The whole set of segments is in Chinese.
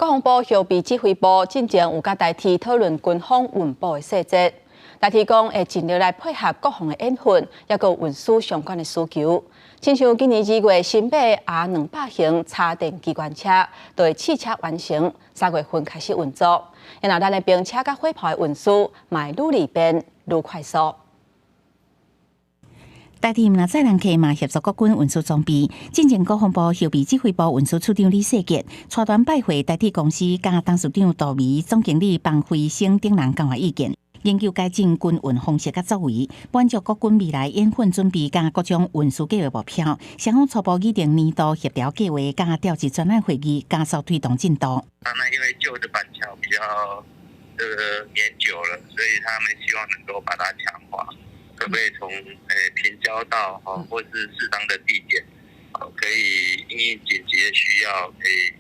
国防部后备指挥部进前有甲台铁讨论军方运补的细节。台铁讲会尽力来配合国防的演训，也有运输相关的需求。亲像今年2月新买的R200型插电机关车，就会试车完成，3月份开始运作。然后咱的兵车甲火炮的运输，嘛愈利便愈快速。台铁若载人客嘛协助国军运输装备。进前国防部后备指挥部运输处长李世杰带团拜会台铁公司，甲董事长杜维、总经理彭辉生等人交换意见。研究改进军运方式甲作为，满足国军未来演训准备甲各种运输计划目标。双方初步拟定年度协调计划，甲调集专案会议，加速推动进度。那因为旧的板桥比较年久了，所以他们希望能够把它强化，可不可以从平交道或是适当的地点，可以因应紧急的需要，可以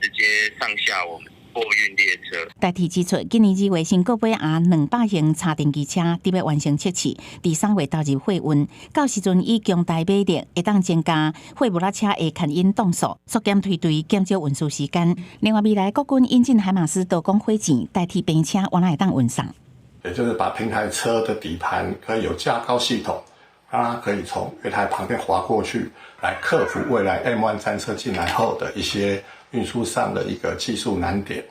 直接上下我们货运列车。台铁指出，今年2月新购买R200型插电机车，伫要完成测试，第3月投入货运。到时阵以强大马力，会当增加货物车的牵引动速，缩减推队，减少运输时间。另外，未来国军引进海马斯多工火箭代替兵车，往哪会当运送？也就是把平台车的底盘可以有架高系统，让它可以从月台旁边滑过去，来克服未来 M1 战车进来后的一些运输上的一个技术难点。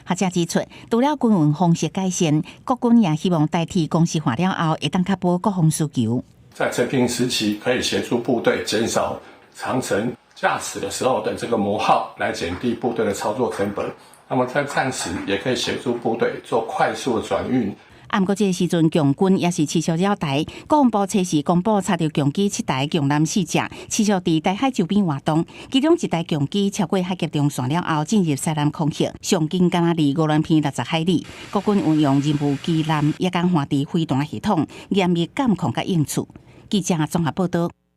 学者指出，除了军运方式改善，国军也希望代替公司化了后，会当确保国防需求。在成平时期，可以协助部队减少长程驾驶的时候的这个磨耗，来减低部队的操作成本。那么在战时，也可以协助部队做快速的转运。不过，这个时阵共军也是持续扰台，国防部测试公布查到共机7台、共艦4隻，持续伫台海周边活动。其中1台共机超过海峡中线了后，进入西南空域，上近敢若离5片60海里。国军运用任务机艦也敢换伫飞弹系统，严密监控甲应处。记者综合报道。